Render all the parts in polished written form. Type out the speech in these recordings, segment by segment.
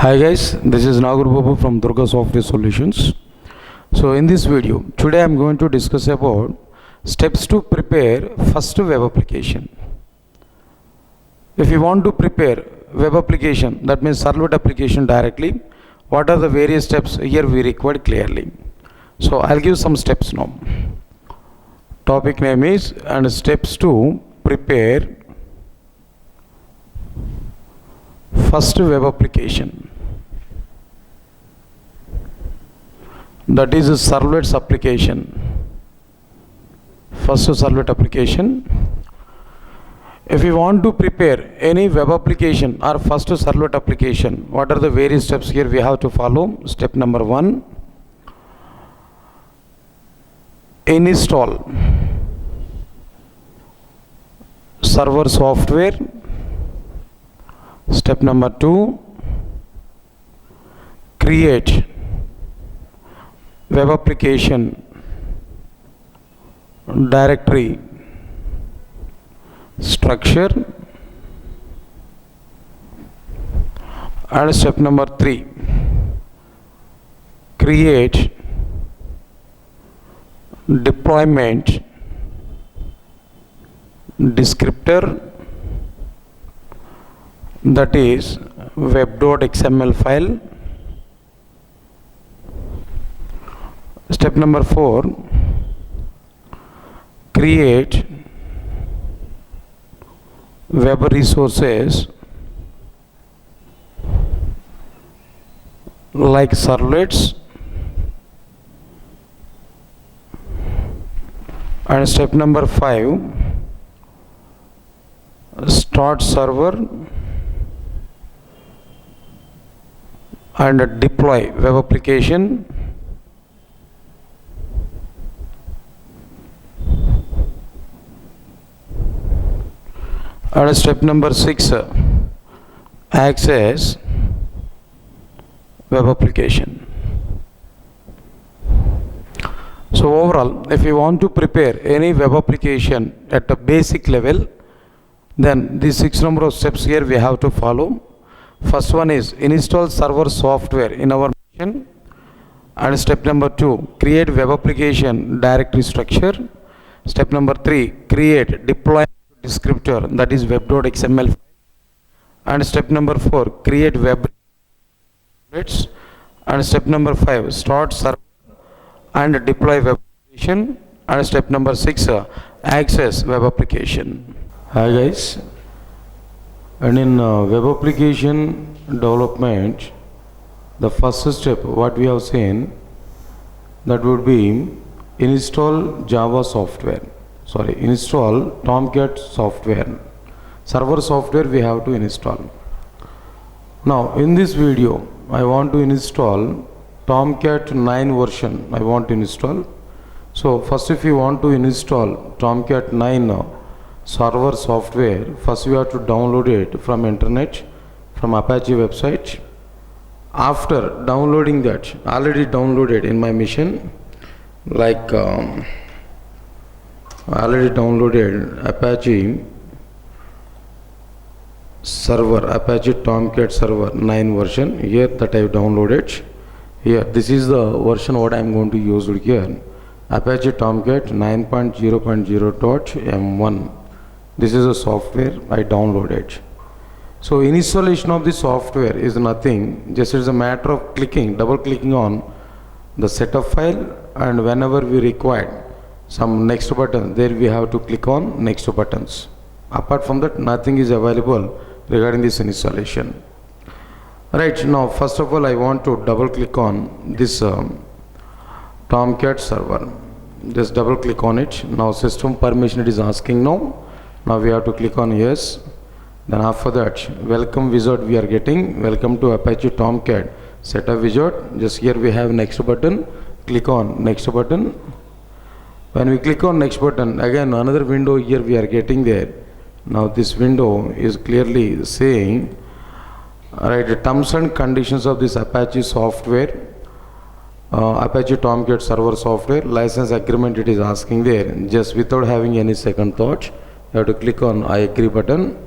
Hi guys, this is NagoorBabu from DURGASOFT Solutions. So in this video, today I am going to discuss about steps to prepare first web application. If you want to prepare web application, that means servlet application directly, what are the various steps here we require clearly. So I'll give some steps now. Topic name is and steps to prepare first web application, that is a servlets application. First servlet application. If you want to prepare any web application or first servlet application, what are the various steps here we have to follow? Step number 1, install server software. Step number 2, create web application directory structure. And step number 3, create deployment descriptor, that is web.xml file. Step number 4, create web resources like servlets. And step number 5, start server and deploy web application. And step number 6, access web application. So overall, if you want to prepare any web application at a basic level, then these 6 number of steps here we have to follow. First one is install server software in our machine. And step number 2, create web application directory structure. Step number 3, create deploy descriptor, that is web.xml file. And step number 4, create web resources. And step number 5, start server and deploy web application. And step number 6, access web application. Hi guys, and in web application development, the first step what we have seen, that would be install Java software. Install Tomcat software. Server software we have to install. Now in this video I want to install Tomcat 9 version. I want to install. So first, if you want to install Tomcat 9 server software, first you have to download it from internet, from Apache website. After downloading that, already downloaded in my machine, like I already downloaded Apache server, Apache Tomcat server 9 version here, that I have downloaded. Here this is the version what I am going to use here, Apache Tomcat 9.0.0.m1. This is a software I downloaded. So installation of the software is nothing, just it's a matter of double clicking on the setup file, and whenever we require some next button, there we have to click on next buttons. Apart from that, nothing is available regarding this installation. Right, now first of all I want to double click on this Tomcat server. Just double click on it. Now system permission it is asking now. Now we have to click on yes. Then after that, welcome wizard we are getting. Welcome to Apache Tomcat setup wizard. Just here we have next button. Click on next button. When we click on next button, again another window here we are getting there. Now this window is clearly saying, alright, the terms and conditions of this Apache software, Apache Tomcat server software license agreement it is asking there. Just without having any second thought, you have to click on I agree button.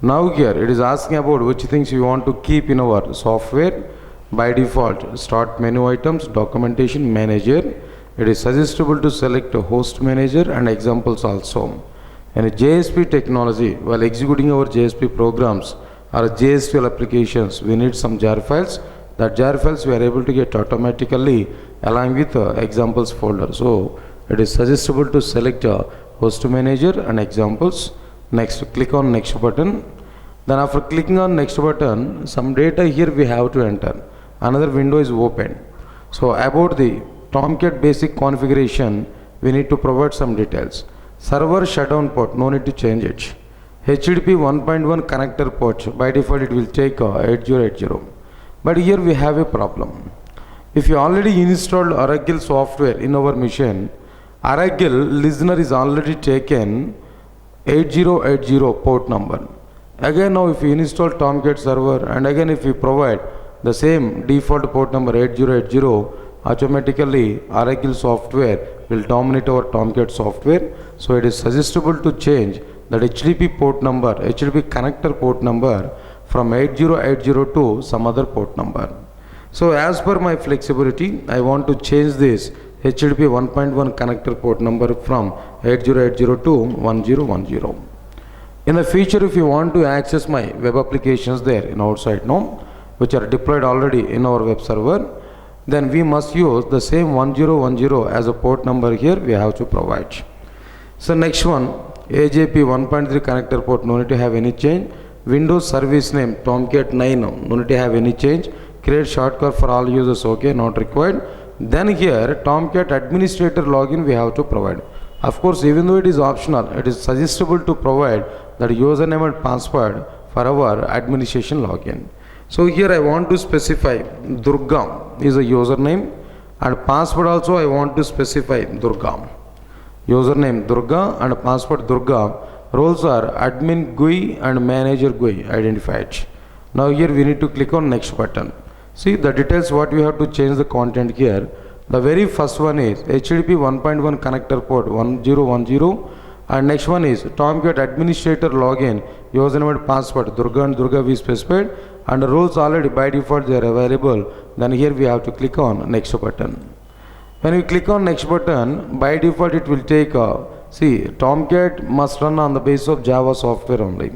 Now here it is asking about which things you want to keep in our software. By default, start menu items, documentation manager. It is suggestible to select a host manager and examples also. In a JSP technology, while executing our JSP programs or JSPL applications, we need some jar files. That jar files we are able to get automatically along with examples folder. So it is suggestible to select a host manager and examples. Next, click on next button. Then after clicking on next button, some data here we have to enter. Another window is opened. So about the Tomcat basic configuration, we need to provide some details. Server shutdown port, no need to change it. HADOOP 1.1 connector port, by default it will take 8080. But here we have a problem. If you already installed Oracle software in our machine, Oracle listener is already taken 8080 port number. Again now if you install Tomcat server and again if you provide the same default port number 8080, automatically Oracle software will dominate our Tomcat software. So it is suggestible to change that HTTP port number, HTTP connector port number from 8080 to some other port number. So as per my flexibility, I want to change this HTTP 1.1 connector port number from 8080 to 1010. In the future, if you want to access my web applications there in outside now, which are deployed already in our web server, then we must use the same 1010 as a port number here we have to provide. So next one, AJP 1.3 connector port, no need to have any change. Windows service name Tomcat 9, no need to have any change. Create shortcut for all users, okay, not required. Then here Tomcat administrator login we have to provide. Of course, even though it is optional, it is suggestible to provide that username and password for our administration login. So here I want to specify Durga is a username and password also I want to specify Durga. Username Durga and password Durga. Roles are admin GUI and manager GUI identified. Now here we need to click on next button. See the details what we have to change the content here. The very first one is HTTP 1.1 connector port 1010 and next one is Tomcat administrator login, username and password Durga and Durga we specified, and the roles already by default they are available. Then here we have to click on next button. When we click on next button, by default it will take see Tomcat must run on the basis of Java software only.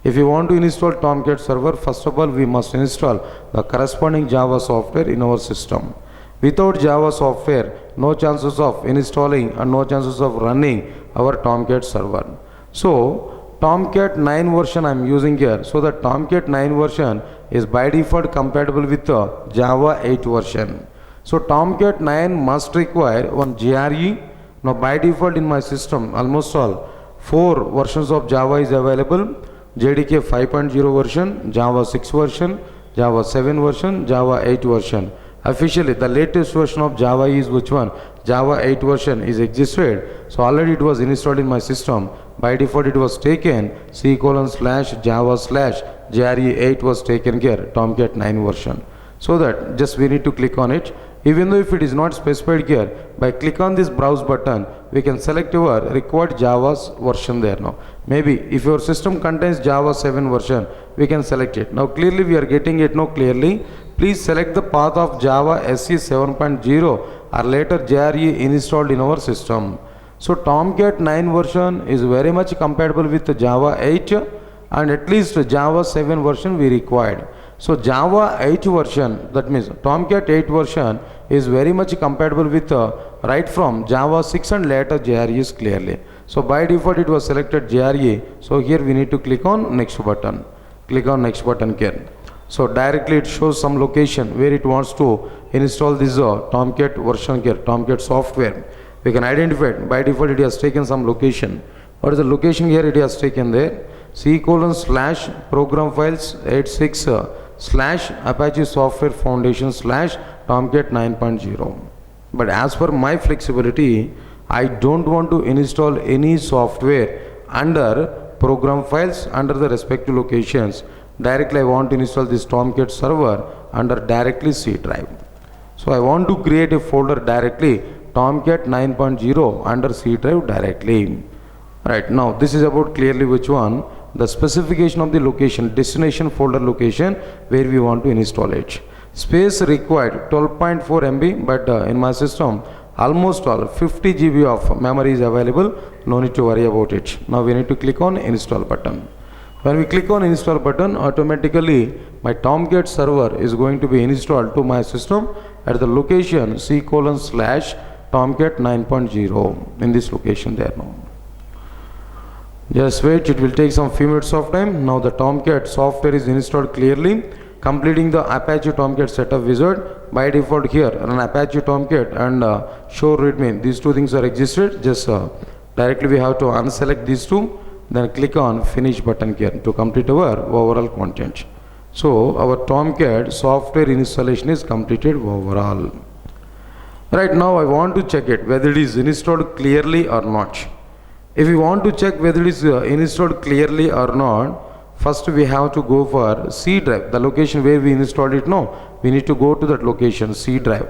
If you want to install Tomcat server, first of all we must install the corresponding Java software in our system. Without Java software, no chances of installing and no chances of running our Tomcat server. So Tomcat 9 version I am using here. So the Tomcat 9 version is by default compatible with the Java 8 version. So Tomcat 9 must require one GRE. Now by default in my system almost all 4 versions of Java is available. JDK 5.0 version, Java 6 version, Java 7 version, Java 8 version. Officially the latest version of Java is which one? Java 8 version is existed. So already it was installed in my system. By default it was taken C:/Java/GRE8 was taken here, Tomcat 9 version. So that just we need to click on it. Even though if it is not specified here, by click on this browse button, we can select our required Java's version there now. Maybe if your system contains Java 7 version, we can select it. Now clearly we are getting it now clearly. Please select the path of Java SE 7.0 or later JRE installed in our system. So Tomcat 9 version is very much compatible with the Java 8 and at least Java 7 version we required. So Java 8 version, that means Tomcat 8 version is very much compatible with right from Java 6 and later JREs clearly. So by default it was selected JRE. So here we need to click on next button. Click on next button here. So directly it shows some location where it wants to install this Tomcat version here, Tomcat software. We can identify it. By default it has taken some location. What is the location here? It has taken there C:/program files 86/Apache Software Foundation /Tomcat 9.0. But as per my flexibility, I don't want to install any software under program files under the respective locations. Directly I want to install this Tomcat server under directly C drive. So I want to create a folder directly Tomcat 9.0 under C drive directly. Right, now this is about clearly which one? the specification of the location, destination folder location where we want to install it. Space required 12.4 MB, but in my system almost all 50 GB of memory is available. No need to worry about it. Now we need to click on install button. When we click on install button, automatically my Tomcat server is going to be installed to my system at the location C:/Tomcat 9.0 in this location there now. Just wait, it will take some few minutes of time. Now the Tomcat software is installed clearly, completing the Apache Tomcat setup wizard. By default here, run Apache Tomcat and show readme. These two things are existed. Just directly we have to unselect these two. Then click on finish button here to complete our overall content. So our Tomcat software installation is completed overall. Right now I want to check it whether it is installed clearly or not. If we want to check whether it is installed clearly or not, first we have to go for C drive, the location where we installed it now. We need to go to that location, C drive.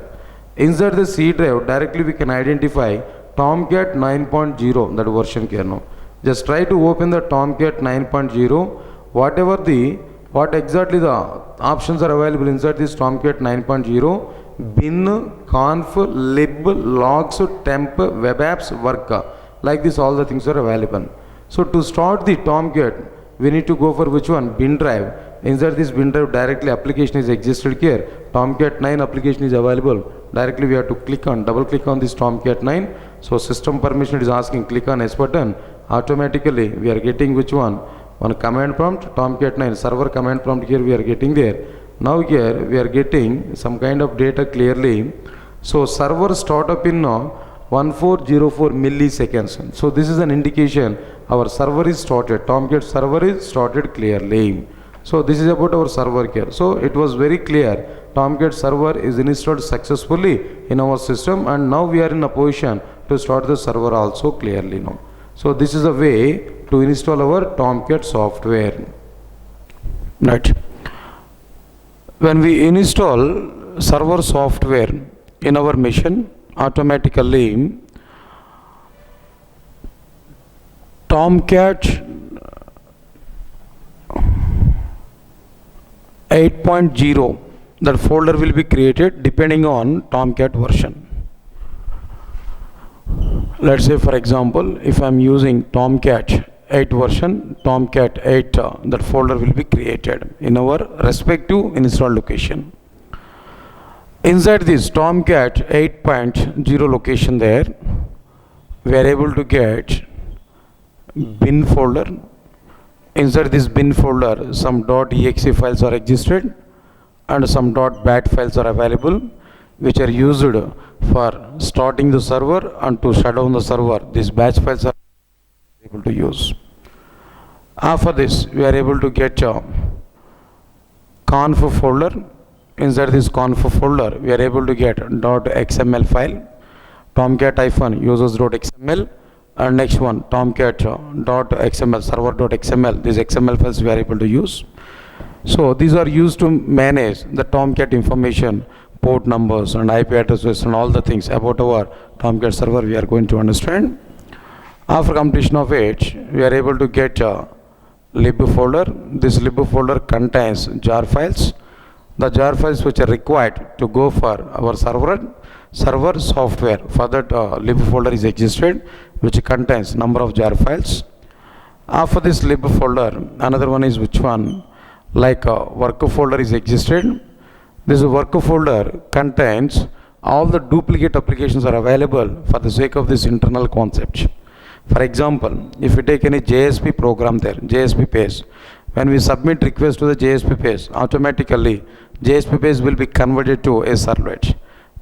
Inside the C drive, directly we can identify Tomcat 9.0, that version here now. Just try to open the Tomcat 9.0. What exactly the options are available inside this Tomcat 9.0? bin, conf, lib, logs, temp, web apps, work. Like this all the things are available. So to start the Tomcat, we need to go for which one? Bin drive. Inside this bin drive directly application is existed here. Tomcat 9 application is available. Directly we have to double click on this Tomcat 9. So system permission is asking, click on S button. Automatically we are getting which one? One command prompt, Tomcat 9 server command prompt here we are getting there. Now here we are getting some kind of data clearly. So server startup in 1404 milliseconds. So this is an indication our server is started. Tomcat server is started clearly. So this is about our server here. So it was very clear. Tomcat server is installed successfully in our system, and now we are in a position to start the server also clearly now. So this is a way to install our Tomcat software. Right. When we install server software in our machine, automatically Tomcat 8.0, that folder will be created depending on Tomcat version. Let's say for example, if I am using Tomcat 8 version, Tomcat 8, that folder will be created in our respective install location. Inside this Tomcat 8.0 location there, we are able to get bin folder. Inside this bin folder, some .exe files are existed and some .bat files are available, which are used for starting the server and to shut down the server. These batch files are able to use. After this, we are able to get a conf folder. Inside this conf folder, we are able to get .xml file, tomcat-users.xml, and next one tomcat.xml, server.xml. These XML files we are able to use. So these are used to manage the Tomcat information, port numbers and IP addresses and all the things about our Tomcat server we are going to understand. After completion of it, we are able to get a lib folder. This lib folder contains jar files. The jar files which are required to go for our server software. For that lib folder is existed, which contains number of jar files. After this lib folder, another one is which one? Like work folder is existed. This work folder contains all the duplicate applications are available for the sake of this internal concept. For example, if we take any JSP program there, JSP page, when we submit request to the JSP page, automatically JSP page will be converted to a servlet.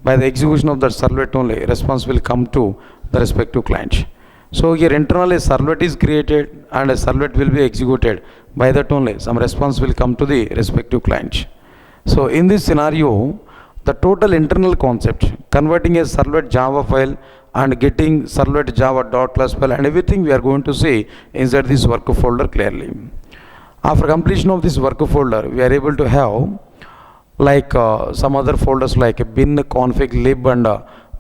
By the execution of that servlet only, response will come to the respective client. So here internally a servlet is created and a servlet will be executed. By that only some response will come to the respective client. So in this scenario, the total internal concept, converting a servlet Java file and getting servlet Java.class file and everything we are going to see inside this work folder clearly. After completion of this work folder, we are able to have like some other folders like bin, config, lib and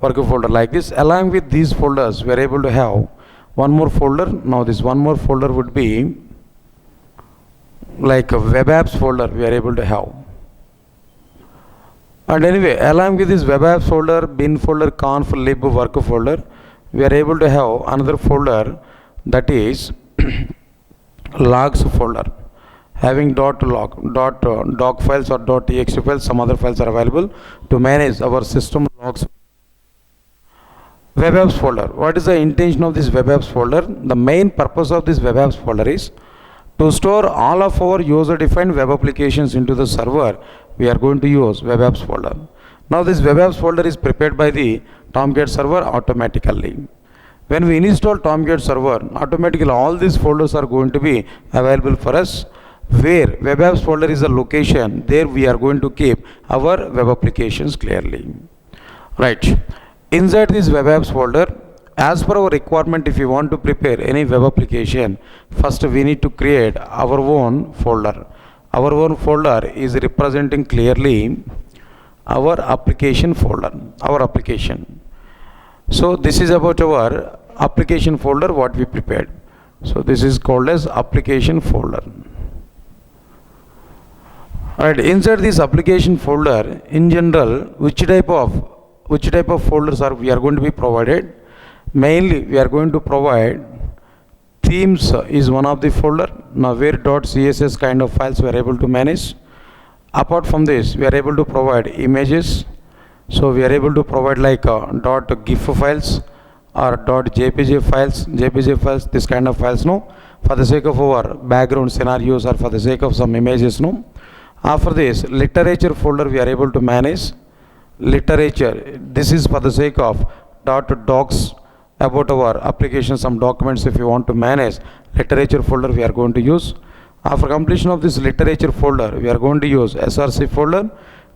work folder like this. Along with these folders, we are able to have one more folder. Now this one more folder would be like a web apps folder we are able to have. And anyway, along with this web apps folder, bin folder, conf, lib, work folder, we are able to have another folder, that is logs folder, having .log, .doc files or .txt files, some other files are available to manage our system logs. Web apps folder. What is the intention of this web apps folder? The main purpose of this web apps folder is to store all of our user-defined web applications into the server. We are going to use web apps folder. Now this web apps folder is prepared by the Tomcat server automatically. When we install Tomcat server, automatically all these folders are going to be available for us. Where web apps folder is a location, there we are going to keep our web applications clearly. Right. Inside this web apps folder, as per our requirement, if you want to prepare any web application, first we need to create our own folder. Our own folder is representing clearly our application folder, our application. So this is about our application folder what we prepared. So this is called as application folder. Alright, inside this application folder, in general, which type of folders we are going to be provided? Mainly we are going to provide themes is one of the folder. Now where .css kind of files we are able to manage. Apart from this, we are able to provide images. So we are able to provide like .gif files or .jpg files, this kind of files, no, for the sake of our background scenarios or for the sake of some images, no. After this, literature folder we are able to manage. Literature, this is for the sake of .docs about our application, some documents if you want to manage. Literature folder we are going to use. After completion of this literature folder, we are going to use src folder.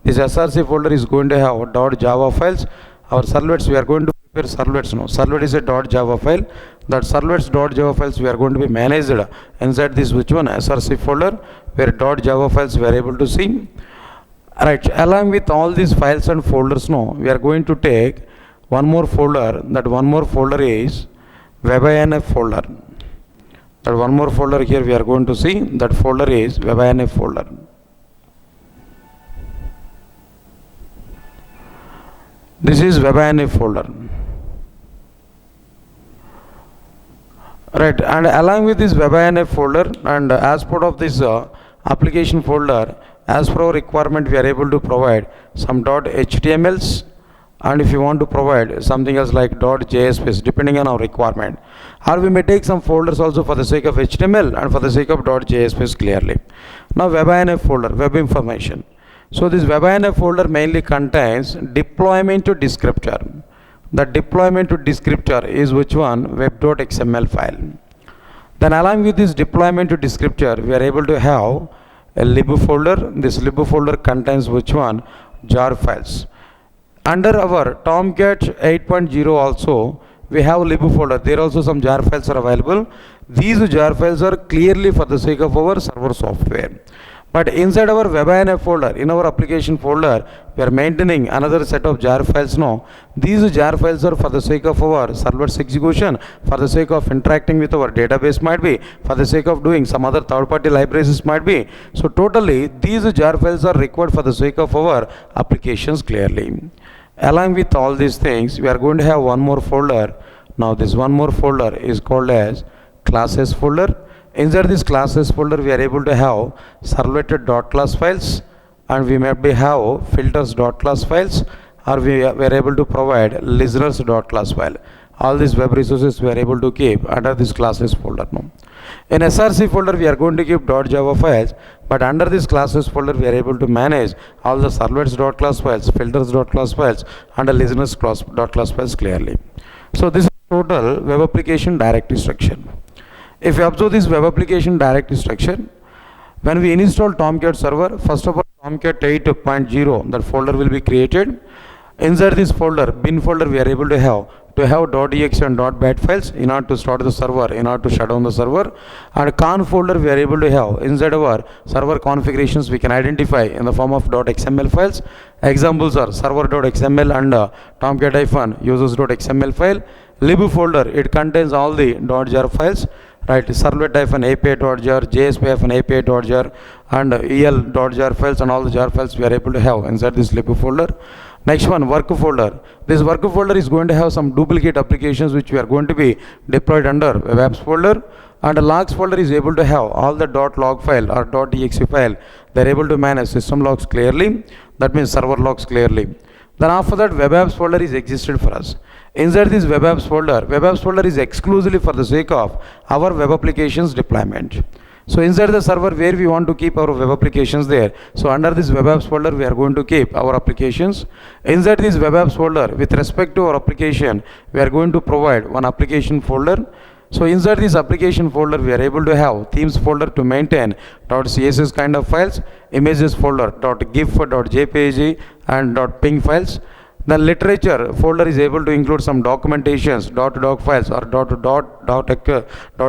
This src folder is going to have .java files. Our servlets, we are going to prepare servlets now. Servlet is a .java file. That servlets.java files we are going to be managed inside this which one? src folder, where .java files we are able to see. Right, along with all these files and folders now, we are going to take one more folder. That one more folder is WebINF folder. That one more folder here we are going to see. That folder is WebINF folder. This is WebINF folder. Right, and along with this WebINF folder and as part of this application folder, as per our requirement, we are able to provide some .htmls, and if you want to provide something else like .jsp, depending on our requirement. Or we may take some folders also for the sake of HTML and for the sake of .jsp clearly. Now WebINF folder, web information. So this WebINF folder mainly contains deployment to descriptor. The deployment to descriptor is which one? Web.xml file. Then along with this deployment to descriptor, we are able to have a lib folder. This lib folder contains which one? jar files. Under our Tomcat 8.0 also, we have lib folder. There also some jar files are available. These jar files are clearly for the sake of our server software. But inside our WebINF folder, in our application folder, we are maintaining another set of jar files now. These jar files are for the sake of our serverless execution, for the sake of interacting with our database might be, for the sake of doing some other third-party libraries might be. So totally, these jar files are required for the sake of our applications clearly. Along with all these things, we are going to have one more folder. Now this one more folder is called as classes folder. Inside this classes folder, we are able to have servlet.class files, and we may have filters.class files, or we are able to provide listeners.class file. All these web resources we are able to keep under this classes folder now. In src folder, we are going to keep .java files, but under this classes folder, we are able to manage all the servlets.class files, filters.class files, and the listeners.class files clearly. So this is total web application directory structure. If you observe this web application directory structure, when we install Tomcat server, first of all Tomcat 8.0, that folder will be created. Inside this folder, bin folder, we are able to have .exe and .bat files in order to start the server, in order to shut down the server. And conf folder we are able to have inside our server configurations we can identify in the form of .xml files. Examples are server.xml and tomcat-users.xml file. Lib folder, it contains all the .jar files. right, servlet-api.jar, JSP-api.jar, and el.jar files and all the jar files we are able to have inside this lib folder. Next one, work folder. This work folder is going to have some duplicate applications which we are going to be deployed under web apps folder, and the logs folder is able to have all the .log file or .exe file. They are able to manage system logs clearly, that means server logs clearly. Then after that, web apps folder is existed for us. Inside this web apps folder is exclusively for the sake of our web applications deployment. So inside the server where we want to keep our web applications there, so under this web apps folder we are going to keep our applications. Inside this web apps folder, with respect to our application, we are going to provide one application folder. So inside this application folder we are able to have themes folder to maintain .css kind of files, images folder .gif, .jpg and .ping files. The literature folder is able to include some documentations, .doc files or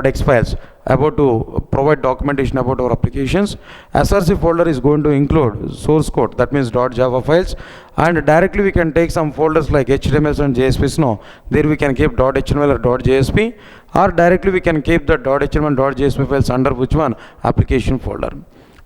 .x files about to provide documentation about our applications. SRC folder is going to include source code, that means .java files, and directly we can take some folders like HTML and JSP. No, there we can keep .html or .jsp, or directly we can keep the .html and .jsp files under which one? Application folder.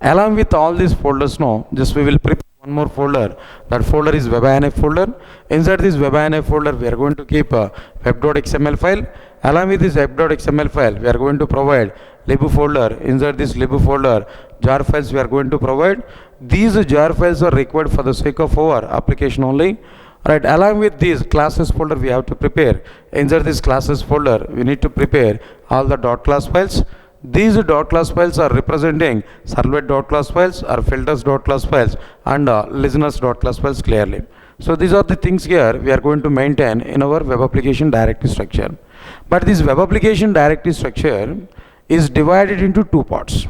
Along with all these folders, no, just we will prepare one more folder. That folder is web-inf folder. Inside this web-inf folder we are going to keep a web.xml file. Along with this web.xml file we are going to provide lib folder. Inside this lib folder, jar files we are going to provide. These jar files are required for the sake of our application only. Right, along with these classes folder we have to prepare. Inside this classes folder we need to prepare all the .class files. These .class files are representing servlet.class files or filters.class files and listeners.class files clearly. So these are the things here we are going to maintain in our web application directory structure. But this web application directory structure is divided into two parts.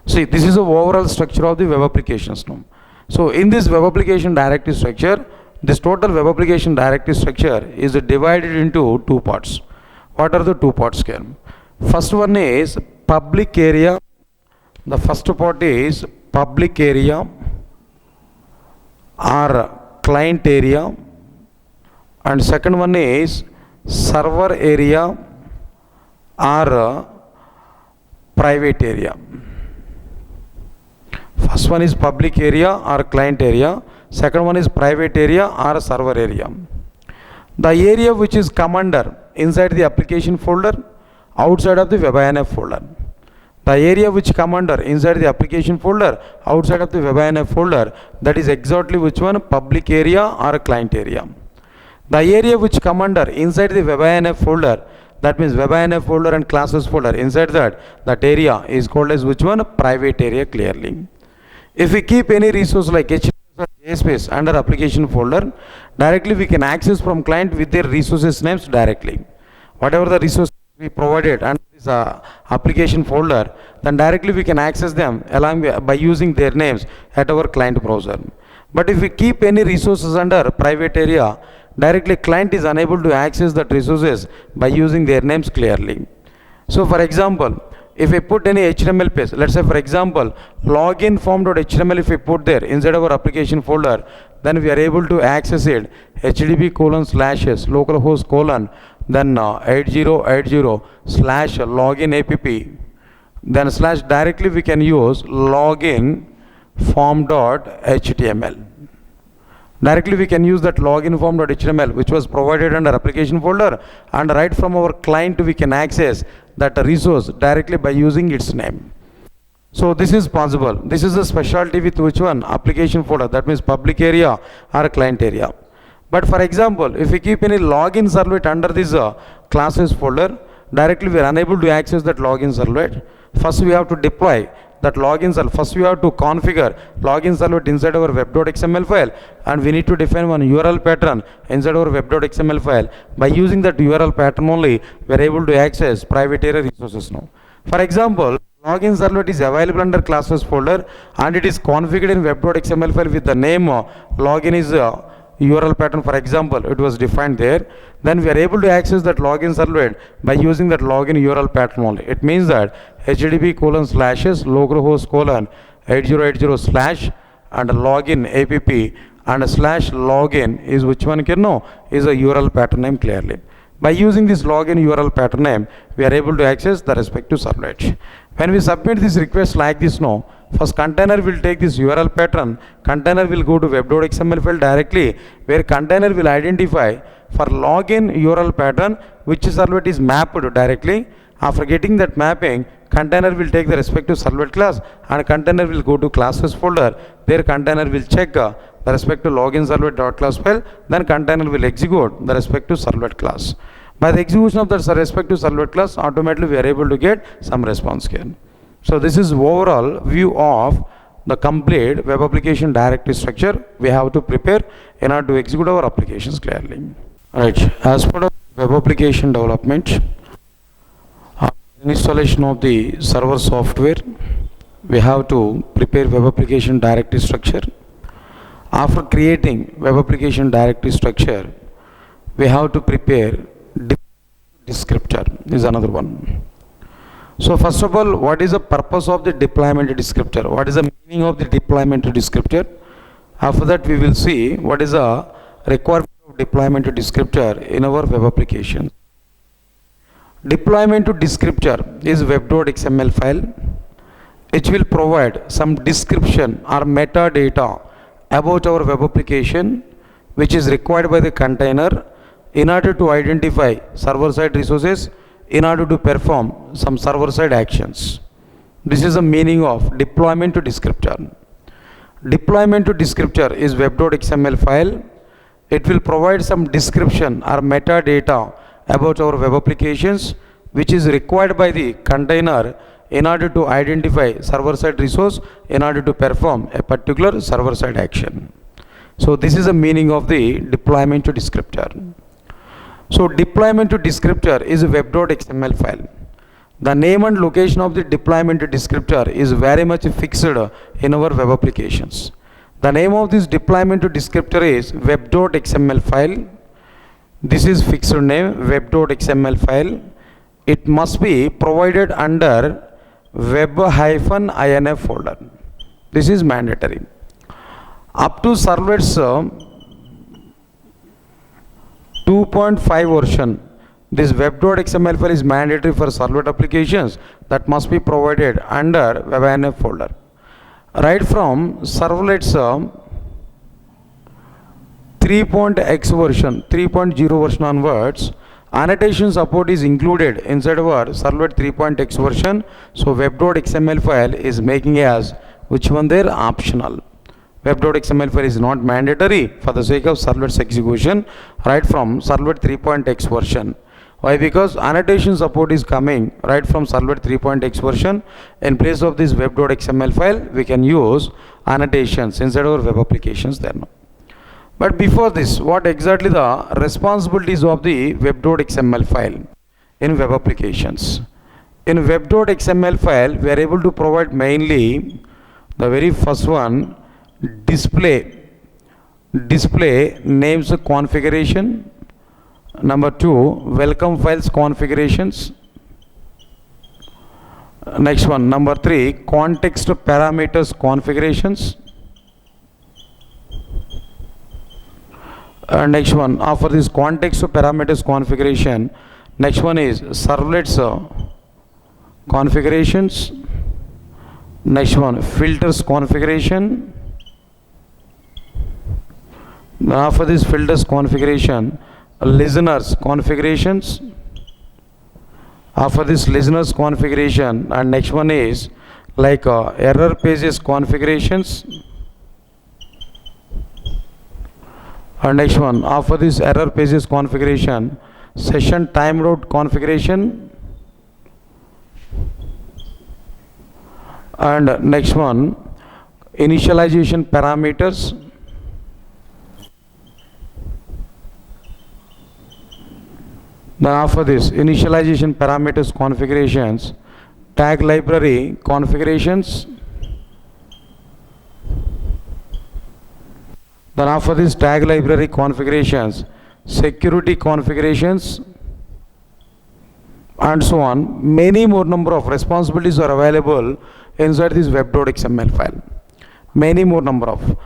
See, this is the overall structure of the web applications now. So in this web application directory structure, this total web application directory structure is divided into two parts. What are the two parts here? First one is public area. The first part is public area or client area, and second one is server area or private area. First one is public area or client area, second one is private area or server area. The area which is come under inside the application folder, outside of the web-inf folder. The area which come under inside the application folder, outside of the web-inf folder, that is exactly which one? Public area or client area. The area which come under inside the web-inf folder, that means web-inf folder and classes folder, inside that area is called as which one? Private area clearly. If we keep any resource like HTML or JSP under application folder, directly we can access from client with their resources names directly. Whatever the resource we provided under this application folder, then directly we can access them by using their names at our client browser. But if we keep any resources under private area, directly client is unable to access that resources by using their names clearly. So for example, if we put any HTML page, let's say for example, login form.html, if we put there inside our application folder, then we are able to access it http:// localhost : then 8080/login app, then / directly we can use login form.html. Directly we can use that login form.html which was provided under application folder, and right from our client we can access that resource directly by using its name. So this is possible. This is the specialty with which one? Application folder, that means public area or client area. But for example, if we keep any login servlet under this classes folder, directly we are unable to access that login servlet. First we have to deploy that login servlet. First we have to configure login servlet inside our web.xml file, and we need to define one URL pattern inside our web.xml file. By using that URL pattern only, we are able to access private area resources now. For example, login servlet is available under classes folder and it is configured in web.xml file with the name login is URL pattern. For example, it was defined there. Then we are able to access that login servlet by using that login URL pattern only. It means that http:// localhost : 8080/ and login app and /login is which one can know is a URL pattern name clearly. By using this login URL pattern name, we are able to access the respective servlet. When we submit this request like this now, first container will take this URL pattern, container will go to web.xml file directly, where container will identify for login URL pattern which servlet is mapped directly. After getting that mapping, container will take the respective servlet class and container will go to classes folder. There container will check the respective login servlet.class file, then container will execute the respective servlet class. By the execution of the respective servlet class, automatically we are able to get some response here. So this is overall view of the complete web application directory structure we have to prepare in order to execute our applications clearly. Alright, as part of web application development, installation of the server software, we have to prepare web application directory structure. After creating web application directory structure, we have to prepare descriptor is another one. So first of all, what is the purpose of the deployment descriptor? What is the meaning of the deployment descriptor? After that, we will see what is the requirement of deployment descriptor in our web application. Deployment to descriptor is web.xml file which will provide some description or metadata about our web application which is required by the container in order to identify server-side resources in order to perform some server-side actions. This is the meaning of deployment to descriptor. Deployment to descriptor is web.xml file. It will provide some description or metadata about our web applications which is required by the container in order to identify server-side resource in order to perform a particular server-side action. So this is the meaning of the deployment to descriptor. So deployment to descriptor is a web.xml file. The name and location of the deployment to descriptor is very much fixed in our web applications. The name of this deployment to descriptor is web.xml file. This is fixed name web.xml file. It must be provided under web-inf folder. This is mandatory. Up to servlets 2.5 version, this web.xml file is mandatory for servlet applications that must be provided under web-inf folder. Right from servlets 3.x version, 3.0 version onwards, annotation support is included inside our servlet 3.x version. So web.xml file is making as which one there optional. Web.xml file is not mandatory for the sake of servlet's execution right from servlet 3.x version. Why? Because annotation support is coming right from servlet 3.x version. In place of this web.xml file, we can use annotations inside our web applications then. But before this, what exactly the responsibilities of the web.xml file in web applications? In web.xml file, we are able to provide mainly the very first one, display names configuration. Number 2, welcome files configurations. Next one, number 3, context parameters configurations. Next one, after this context parameters configuration, next one is servlets configurations. Next one, filters configuration. After this filters configuration, listeners configurations. After this listeners configuration, and next one is like error pages configurations. And next one, after this error pages configuration, session timeout configuration. And next one, initialization parameters. Then after this initialization parameters configurations, tag library configurations. Then after this tag library configurations, security configurations, and so on. Many more number of responsibilities are available inside this web.xml file. Many more number of.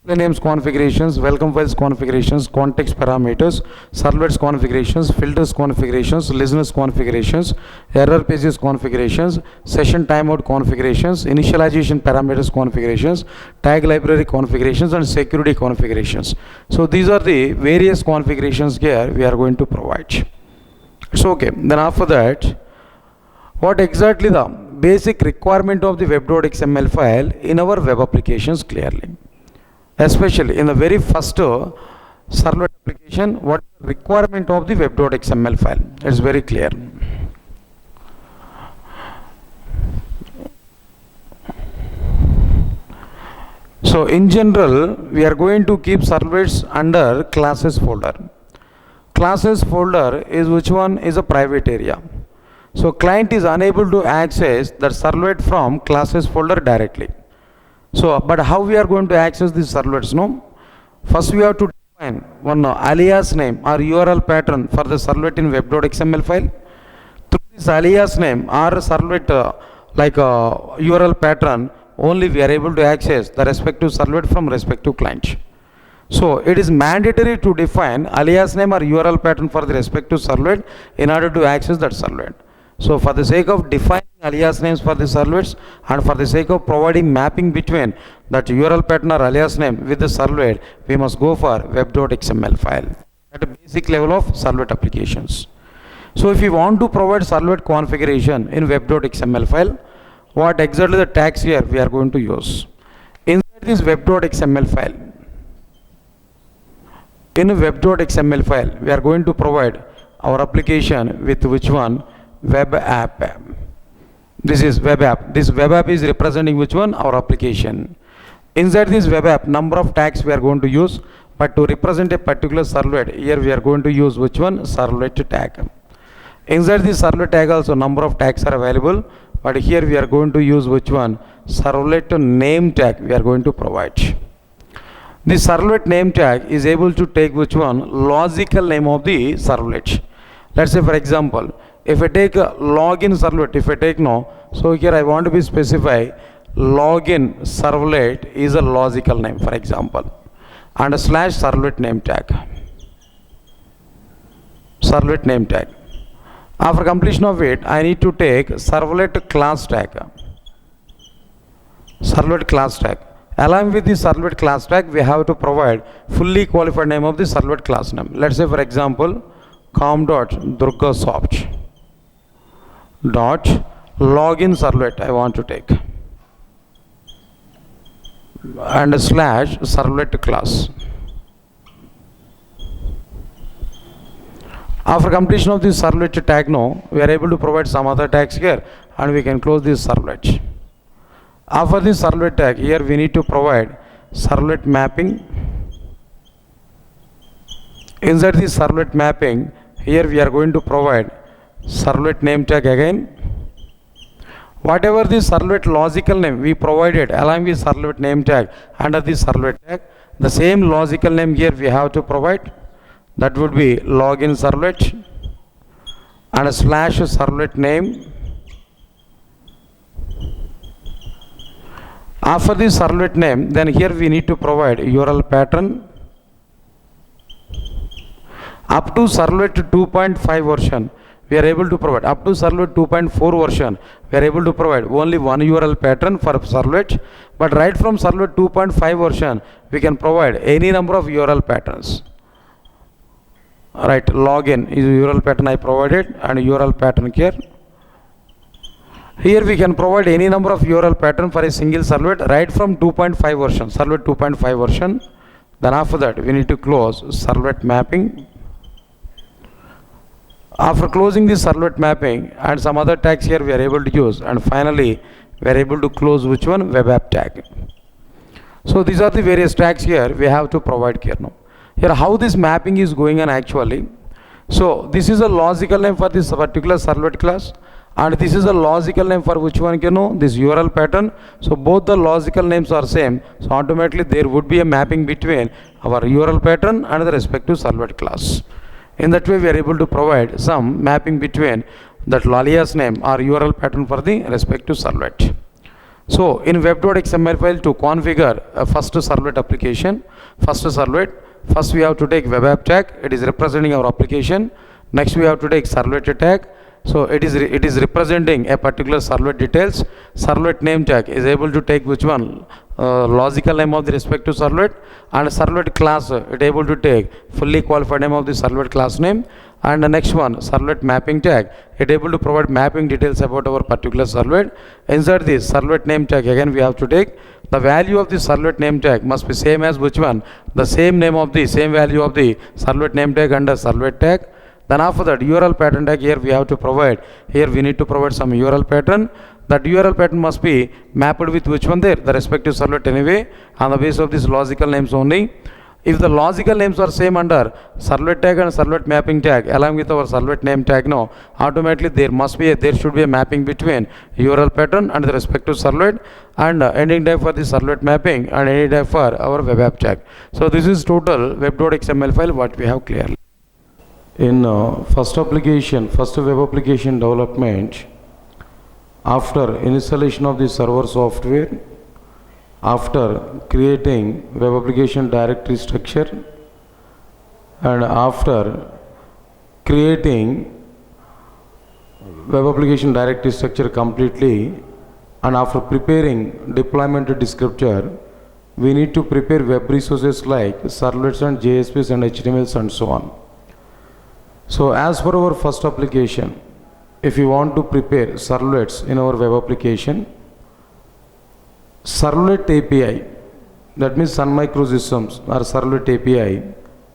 names configurations, welcome files configurations, context parameters, servlets configurations, filters configurations, listeners configurations, error pages configurations, session timeout configurations, initialization parameters configurations, tag library configurations, and security configurations. So these are the various configurations here we are going to provide. So okay, then after that, what exactly the basic requirement of the web.xml file in our web applications clearly. Especially in the very first servlet application, what is the requirement of the web.xml file? It's very clear. So in general, we are going to keep servlets under classes folder. Classes folder is which one is a private area. So client is unable to access that servlet from classes folder directly. So, but how we are going to access these servlets? No, first we have to define one alias name or URL pattern for the servlet in web.xml file. Through this alias name or servlet URL pattern, only we are able to access the respective servlet from respective client. So it is mandatory to define alias name or URL pattern for the respective servlet in order to access that servlet. So for the sake of defining alias names for the servlets and for the sake of providing mapping between that URL pattern or alias name with the servlet, we must go for web.xml file at a basic level of servlet applications. So if we want to provide servlet configuration in web.xml file, what exactly the tags here we are going to use? Inside this web.xml file, in a web.xml file, we are going to provide our application with which one? Web app. This is web app. This web app is representing which one? Our application. Inside this web app, number of tags we are going to use, but to represent a particular servlet, here we are going to use which one? Servlet tag. Inside this servlet tag also number of tags are available, but here we are going to use which one? Servlet name tag we are going to provide. This servlet name tag is able to take which one? Logical name of the servlet. Let's say for example, if I take a login servlet, if I take no, so here I want to be specify login servlet is a logical name, for example, and a slash servlet name tag. Servlet name tag. After completion of it, I need to take servlet class tag. Servlet class tag. Along with the servlet class tag, we have to provide fully qualified name of the servlet class name. Let's say for example, com.DURGASOFT dot login servlet I want to take and a slash servlet class. After completion of this servlet tag now, we are able to provide some other tags here and we can close this servlet. After this servlet tag, here we need to provide servlet mapping. Inside this servlet mapping, here we are going to provide servlet name tag again. Whatever the servlet logical name we provided along with servlet name tag under the servlet tag, the same logical name here we have to provide. That would be login servlet and a slash servlet name. After the servlet name, then here we need to provide URL pattern. Up to servlet 2.5 version, we are able to provide. Up to servlet 2.4 version, we are able to provide only one URL pattern for servlet. But right from servlet 2.5 version, we can provide any number of URL patterns. Right, login is URL pattern I provided and URL pattern here. Here we can provide any number of URL pattern for a single servlet right from 2.5 version, servlet 2.5 version. Then after that, we need to close servlet mapping. After closing this servlet mapping and some other tags here we are able to use, and finally we are able to close which one? Web app tag. So these are the various tags here we have to provide here now. Here how this mapping is going on actually. So this is a logical name for this particular servlet class, and this is a logical name for which one, this URL pattern. So both the logical names are same, so automatically there would be a mapping between our URL pattern and the respective servlet class. In that way we are able to provide some mapping between that alias name or URL pattern for the respective servlet. So in web.xml file to configure a first servlet application, first we have to take web app tag, it is representing our application. Next we have to take servlet tag. So it is representing a particular servlet details. Servlet name tag is able to take which one? Logical name of the respective servlet, and servlet class it able to take fully qualified name of the servlet class name. And the next one, servlet mapping tag, it able to provide mapping details about our particular servlet. Inside this servlet name tag, again we have to take the value of the servlet name tag must be same as which one? The same name of the same value of the servlet name tag under servlet tag. Then after that URL pattern tag, here we have to provide, here we need to provide some URL pattern. That URL pattern must be mapped with which one there? The respective servlet anyway, on the basis of these logical names only. If the logical names are same under servlet tag and servlet mapping tag along with our servlet name tag, no, automatically there should be a mapping between URL pattern and the respective servlet, and ending tag for the servlet mapping and ending tag for our web app tag. So this is total web.xml file what we have clearly. In first web application development, after installation of the server software, after creating web application directory structure, and after creating web application directory structure completely, and after preparing deployment descriptor, we need to prepare web resources like servlets and JSPs and HTMLs and so on. So as per our first application, if you want to prepare servlets in our web application, servlet API, that means Sun Microsystems or servlet API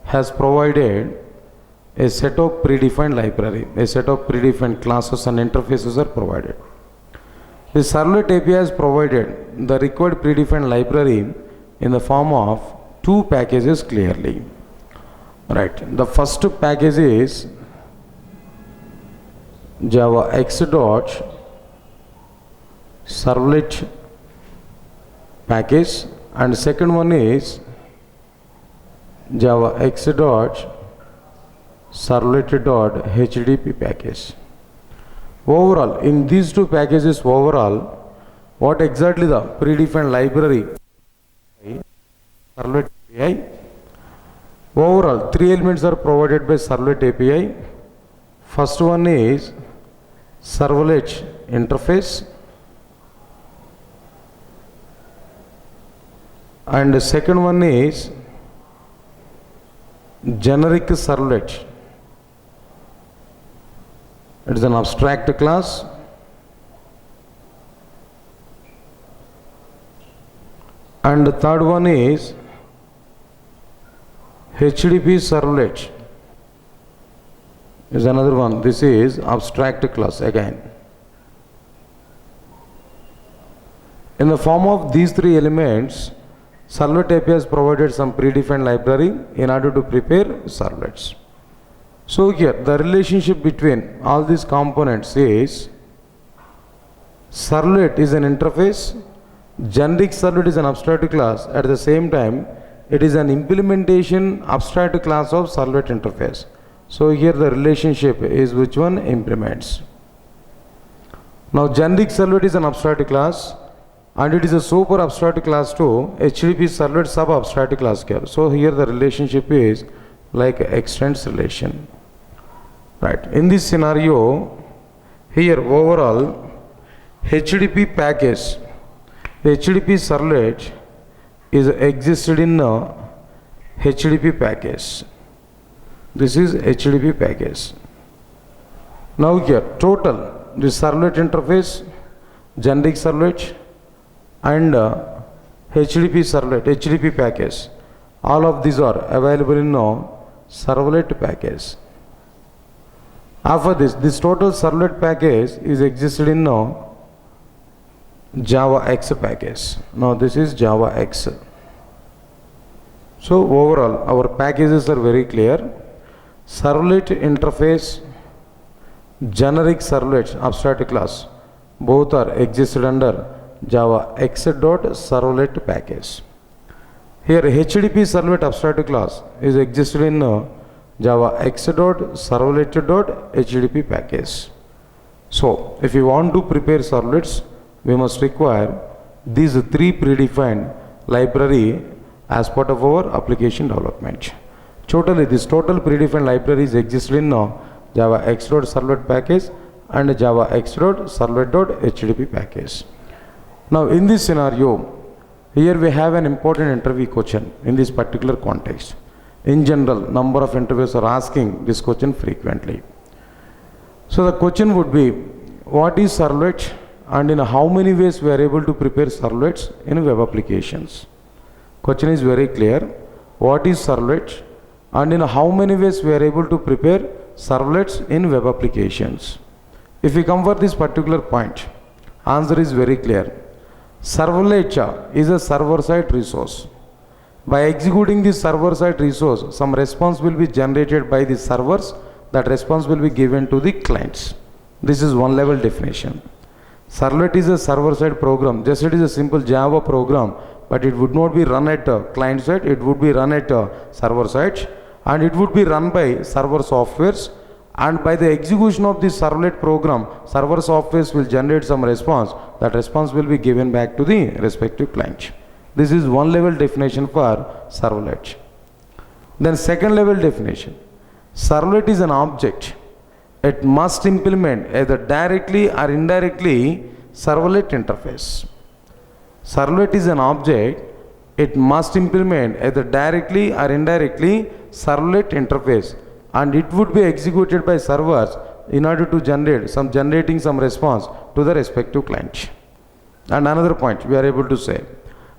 has provided a set of predefined library, a set of predefined classes and interfaces are provided. The servlet API has provided the required predefined library in the form of two packages clearly. Right. The first package is Java X dot servlet package, and second one is Java X dot servlet dot HDP package. Overall, in these two packages, overall, what exactly the predefined library servlet API? Overall, three elements are provided by servlet API. First one is servlet interface, and the second one is generic servlet. It is an abstract class. And the third one is HDP servlet is another one. This is abstract class again. In the form of these three elements, servlet API has provided some predefined library in order to prepare servlets. So here the relationship between all these components is servlet is an interface, generic servlet is an abstract class, at the same time it is an implementation abstract class of servlet interface. So here the relationship is which one implements. Now generic servlet is an abstract class and it is a super abstract class to HTTP servlet sub abstract class here. So here the relationship is like extends relation. Right. In this scenario, here overall HTTP package, the HTTP servlet is existed in a HTTP package. This is HTTP package. Now here total the servlet interface, generic servlet and HTTP servlet, HTTP package, all of these are available in a servlet package. After this total servlet package is existed in a Java X package. Now this is Java X. So overall our packages are very clear. Servlet interface, generic servlet abstract class, both are existed under Java X dot servlet package. Here HTTP servlet abstract class is existed in Java X dot servlet dot HTTP package. So if you want to prepare servlets, we must require these three predefined library as part of our application development. Totally, this total predefined libraries exist in Java X.Servlet package and Java X.Servlet.HTTP package. Now in this scenario, here we have an important interview question in this particular context. In general, number of interviews are asking this question frequently. So the question would be, what is servlet and in how many ways we are able to prepare servlets in web applications? Question is very clear. What is servlet and in how many ways we are able to prepare servlets in web applications? If we come for this particular point, answer is very clear. Servlet is a server-side resource. By executing this server-side resource, some response will be generated by the servers. That response will be given to the clients. This is one level definition. Servlet is a server-side program. Just it is a simple Java program, but it would not be run at client side. It would be run at server side, and it would be run by server softwares. And by the execution of this servlet program, server softwares will generate some response. That response will be given back to the respective client. This is one level definition for servlet. Then second level definition. Servlet is an object. It must implement either directly or indirectly servlet interface. Servlet is an object. It must implement either directly or indirectly servlet interface, and it would be executed by servers in order to generating some response to the respective client. And another point we are able to say,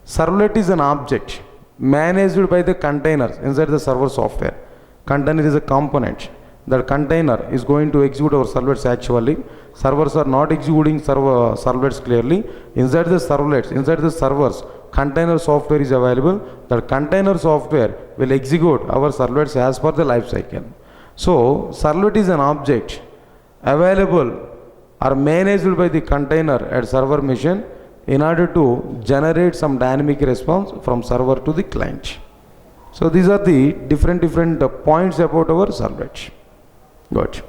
servlet is an object managed by the containers inside the server software. Container is a component. The container is going to execute our servlets actually. Servers are not executing servlets clearly. Inside the servlets, inside the servers, container software is available. The container software will execute our servlets as per the life cycle. So, servlet is an object available or managed by the container at server machine in order to generate some dynamic response from server to the client. So these are the different points about our servlet. Good.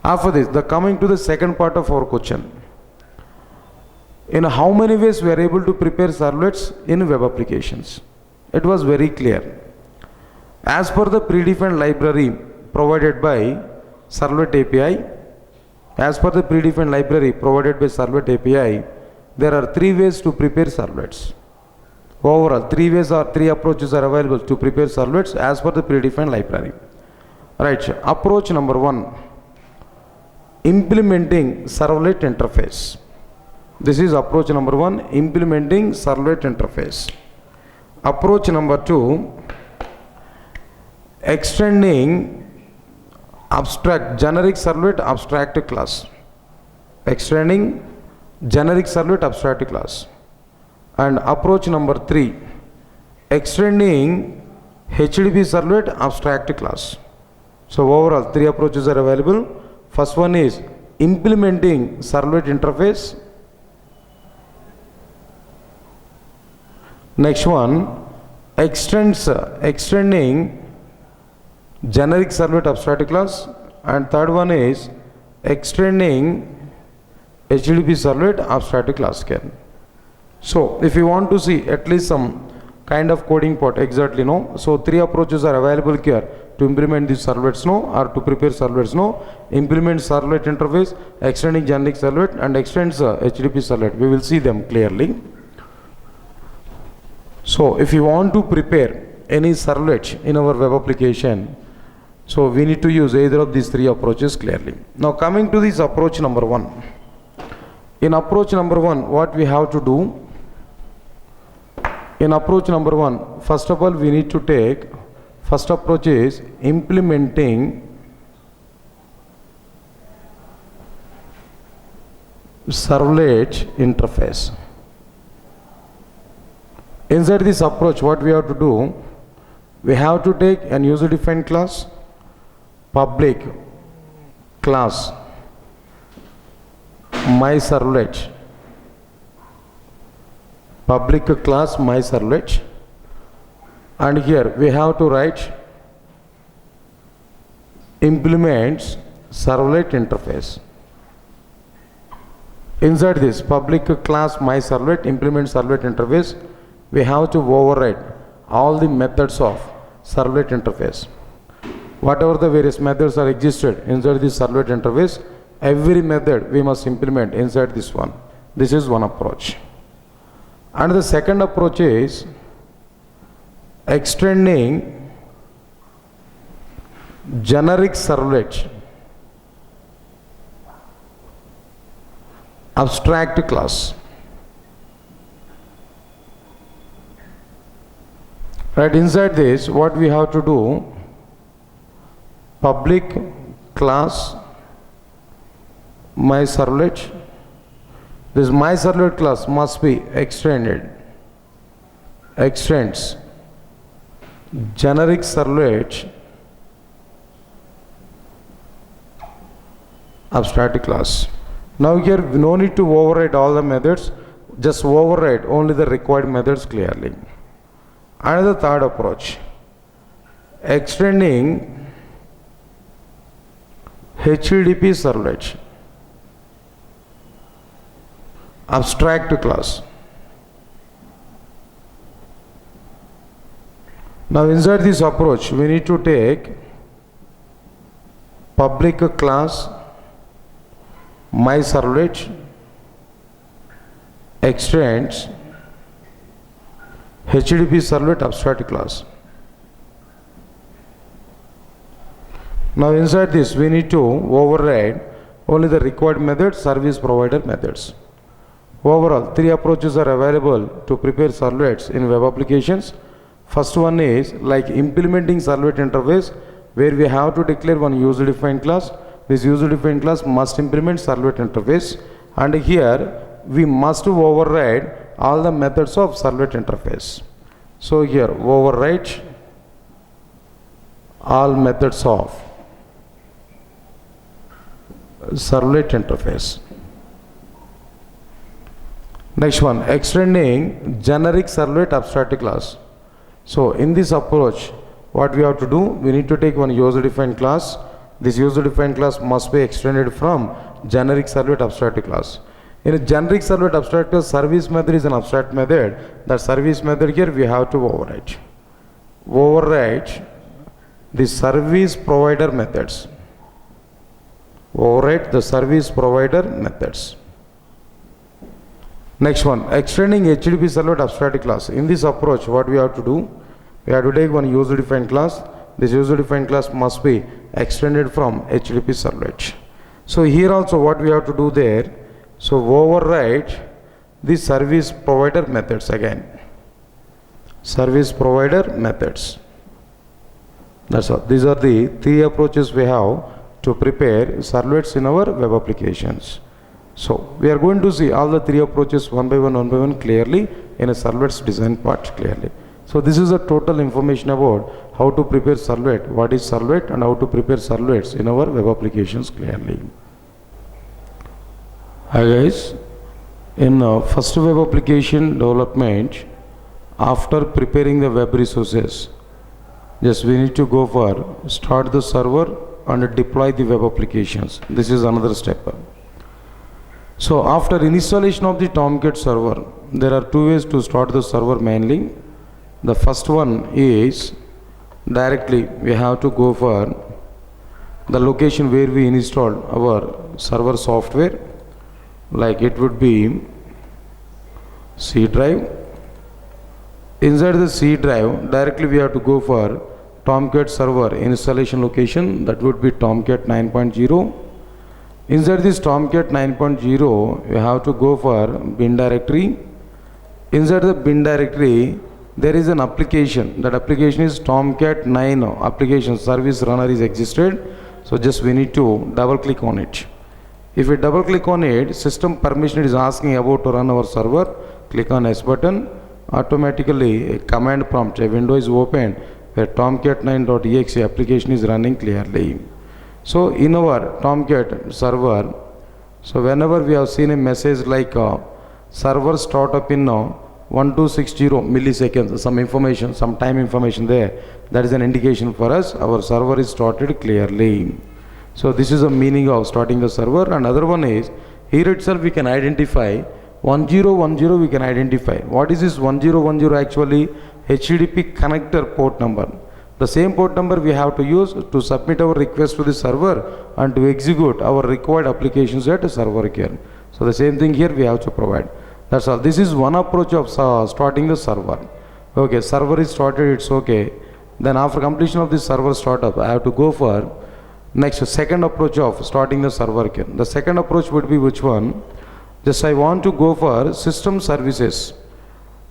After this, coming to the second part of our question. In how many ways we are able to prepare servlets in web applications? It was very clear. As per the predefined library provided by Servlet API, there are three ways to prepare servlets. Overall, three approaches are available to prepare servlets as per the predefined library. Right, approach number one, implementing servlet interface. This is approach number one, implementing servlet interface. Approach number two, extending generic servlet abstract class. Extending generic servlet abstract class. And approach number three, extending HADOOP servlet abstract class. So overall, three approaches are available. First one is implementing servlet interface. Next one, extending generic servlet abstract class. And third one is extending HADOOP servlet abstract class. So if you want to see at least some kind of coding part exactly so three approaches are available here to implement these servlets or to prepare servlets implement servlet interface, extending generic servlet and extends HADOOP servlet. We will see them clearly. So if you want to prepare any servlet in our web application, so we need to use either of these three approaches clearly. Now coming to this approach number one. In approach number one, what we have to do? In approach number one, first of all, we need to take, first approach is implementing servlet interface. Inside this approach, what we have to do? We have to take an user-defined class, public class, myServlet, public class myServlet, and here we have to write implements servlet interface. inside this public class my servlet implement servlet interface, we have to override all the methods of servlet interface. Whatever the various methods are existed inside this servlet interface, every method we must implement inside this one. This is one approach. And the second approach is extending generic servlet abstract class. Right, inside this what we have to do, public class my servlet, this my servlet class must be extends generic servlet abstract class. Now here no need to override all the methods, just override only the required methods clearly. Another third approach, extending HADOOP servlet abstract class. Now inside this approach we need to take public class my servlet extends HADOOP servlet abstract class. Now inside this we need to override only the required methods, service provider methods. Overall, three approaches are available to prepare servlets in web applications. First one is like implementing servlet interface, where we have to declare one user-defined class. This user-defined class must implement servlet interface, and here we must override all the methods of servlet interface. So here override all methods of servlet interface. Next one, extending generic servlet abstract class. So in this approach, what we have to do, we need to take one user-defined class. This user-defined class must be extended from generic servlet abstract class. In a generic servlet abstract class, service method is an abstract method. That service method here we have to override. Override the service provider methods. Override the service provider methods. Next one, extending HADOOP servlet abstract class. In this approach, what we have to do, we have to take one user-defined class. This user-defined class must be extended from HADOOP servlet. So here also what we have to do there, so override the service provider methods again. Service provider methods. That's all. These are the three approaches we have to prepare servlets in our web applications. So we are going to see all the three approaches one by one clearly in a servlets design part clearly. So this is a total information about how to prepare servlet, what is servlet, and how to prepare servlets in our web applications clearly. Hi guys, in first web application development, after preparing the web resources, just we need to go for start the server and deploy the web applications. This is another step. So after installation of the Tomcat server, there are two ways to start the server mainly. The first one is directly we have to go for the location where we installed our server software, like it would be C drive. Inside the C drive, directly we have to go for Tomcat server installation location, that would be Tomcat 9.0. Inside this Tomcat 9.0, we have to go for bin directory. Inside the bin directory, there is an application. That application is Tomcat 9 application service runner is existed. So just we need to double click on it. If we double click on it, system permission is asking about to run our server. Click on S button. Automatically a command prompt, a window is opened where tomcat9.exe application is running clearly. So in our Tomcat server, so whenever we have seen a message like server startup in 1260 milliseconds, some information, some time information there, that is an indication for us our server is started clearly. So this is the meaning of starting the server. And other one is Here itself we can identify 1010 we can identify. What is this 1010 actually? HTTP connector port number. The same port number we have to use to submit our request to the server and to execute our required applications at the server here. So the same thing here we have to provide. That's all. This is one approach of starting the server. Okay, server is started, it's okay. Then after completion of this server startup, I have to go for next second approach of starting the server here. The second approach would be which one? Just I want to go for system services.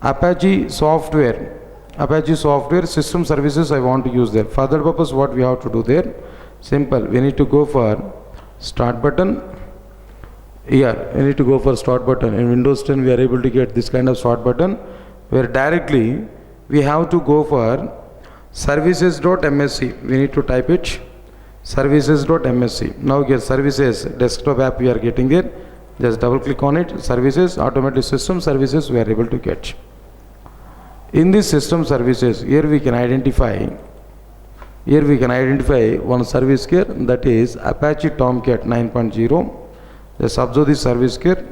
Apache software system services I want to use there. For that purpose what we have to do there? Simple. We need to go for start button. Here we need to go for start button. In Windows 10 we are able to get this kind of start button where directly we have to go for services.msc. We need to type it services.msc. Now here services desktop app we are getting there. Just double click on it. Services, automatically system services we are able to get. In this system services, here we can identify one service here, that is Apache Tomcat 9.0. Just observe this service here.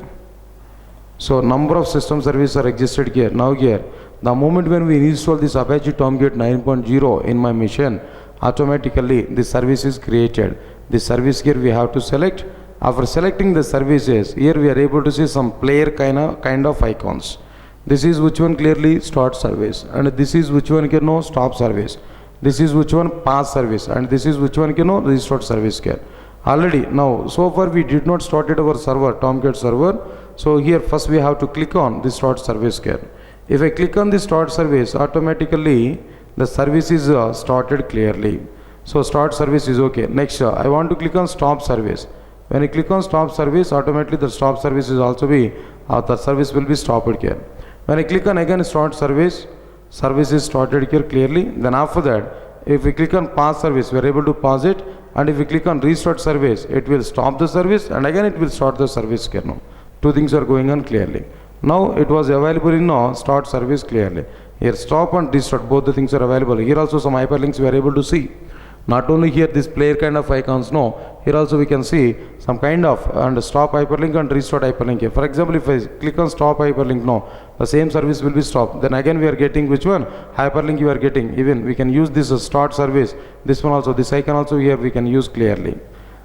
So number of system services are existed here. Now here, the moment when we install this Apache Tomcat 9.0 in my machine, automatically the service is created. This service here we have to select. After selecting the services, here we are able to see some player kind of icons. This is which one clearly start service, and this is which one can know stop service. This is which one pass service, and this is which one can know restart service here. Already now so far we did not started our server, Tomcat server. So here first we have to click on the start service here. If I click on the start service, automatically the service is started clearly. So start service is okay. Next I want to click on stop service. When I click on stop service, automatically the stop service is also be the service will be stopped here. When I click on again start service, service is started here clearly. Then after that, if we click on pause service, we are able to pause it, and if we click on restart service, it will stop the service and again it will start the service here now. Two things are going on clearly. Now it was available in start service clearly. Here stop and restart, both the things are available. Here also some hyperlinks we are able to see. Not only here this player kind of icons, no, here also we can see some kind of and stop hyperlink and restart hyperlink here. For example, if I click on stop hyperlink, no, the same service will be stopped. Then again we are getting which one? Hyperlink you are getting. Even we can use this start service. This one also, this icon also here we can use clearly.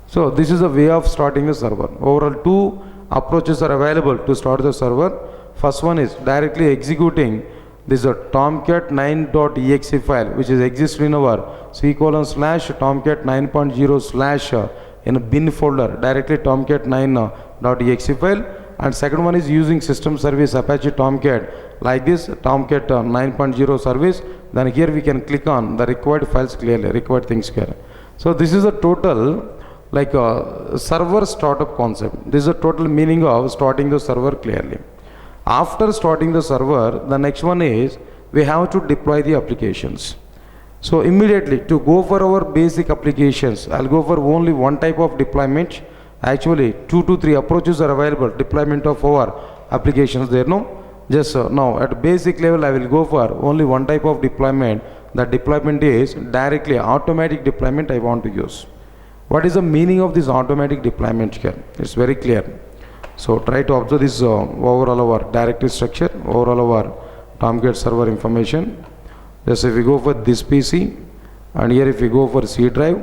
So this is a way of starting the server. Overall two approaches are available to start the server. First one is directly executing this is a Tomcat 9.exe file which is exists in our C:/Tomcat 9.0/ in a bin folder, directly Tomcat 9.exe file. And second one is using system service Apache Tomcat like this Tomcat 9.0 service. Then here we can click on the required files clearly, required things here. So this is a total like a server startup concept. This is a total meaning of starting the server clearly. After starting the server, the next one is we have to deploy the applications. So immediately to go for our basic applications, I'll go for only one type of deployment. Actually 2 to 3 approaches are available, deployment of our applications there, no? Just now at basic level I will go for only one type of deployment. That deployment is directly automatic deployment I want to use. What is the meaning of this automatic deployment here? It's very clear. So try to observe this overall our directory structure, overall our Tomcat server information. Just if we go for this PC, and here if we go for C drive,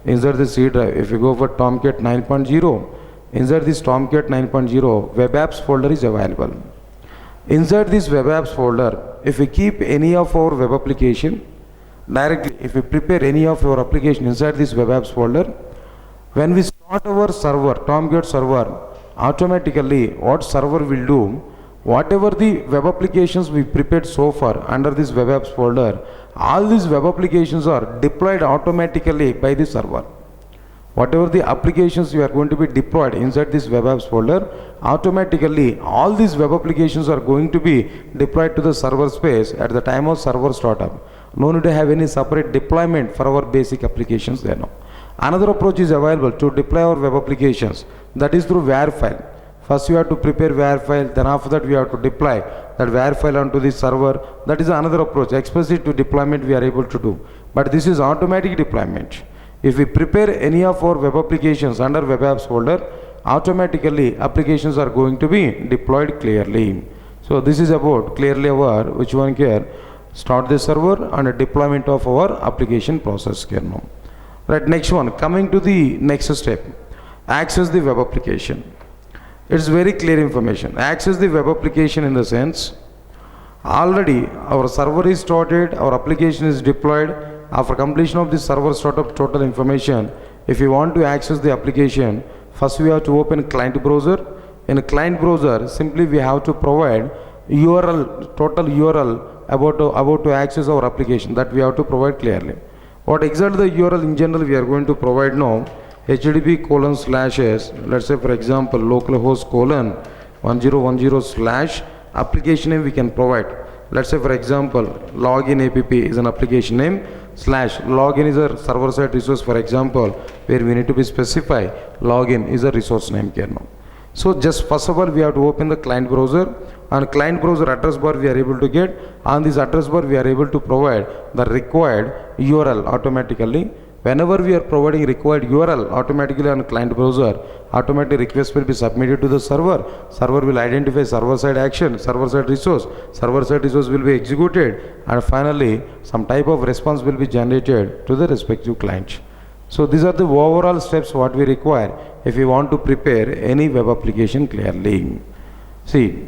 insert the C drive. If we go for Tomcat 9.0, insert this Tomcat 9.0 web apps folder is available. Insert this web apps folder. If we keep any of our web application, directly if we prepare any of our application inside this web apps folder, when we start our server, Tomcat server, automatically what server will do, whatever the web applications we prepared so far under this web apps folder, all these web applications are deployed automatically by the server. Whatever the applications you are going to be deployed inside this web apps folder, automatically all these web applications are going to be deployed to the server space at the time of server startup. No need to have any separate deployment for our basic applications there now. Another approach is available to deploy our web applications, that is through WAR file. First you have to prepare WAR file, then after that we have to deploy that WAR file onto the server. That is another approach. Explicit to deployment we are able to do. But this is automatic deployment. If we prepare any of our web applications under web apps folder, automatically applications are going to be deployed clearly. So this is about clearly our which one here start the server and a deployment of our application process here now. Right, next one, coming to the next step, access the web application. It's very clear information. Access the web application in the sense, already our server is started, our application is deployed. After completion of the server startup total information, if you want to access the application, first we have to open client browser. In a client browser, simply we have to provide URL, total URL about to access our application, that we have to provide clearly. What exactly the URL in general we are going to provide now, http://, let's say for example localhost : 1010/ application name we can provide. Let's say for example login app is an application name, /login is a server side resource, for example, where we need to be specify login is a resource name here now. So just first of all we have to open the client browser, and client browser address bar we are able to get. On this address bar we are able to provide the required URL automatically. Whenever we are providing required URL automatically on client browser, automatic request will be submitted to the server. Server will identify server side action, server side resource will be executed, and finally some type of response will be generated to the respective client. So these are the overall steps what we require if we want to prepare any web application clearly. See,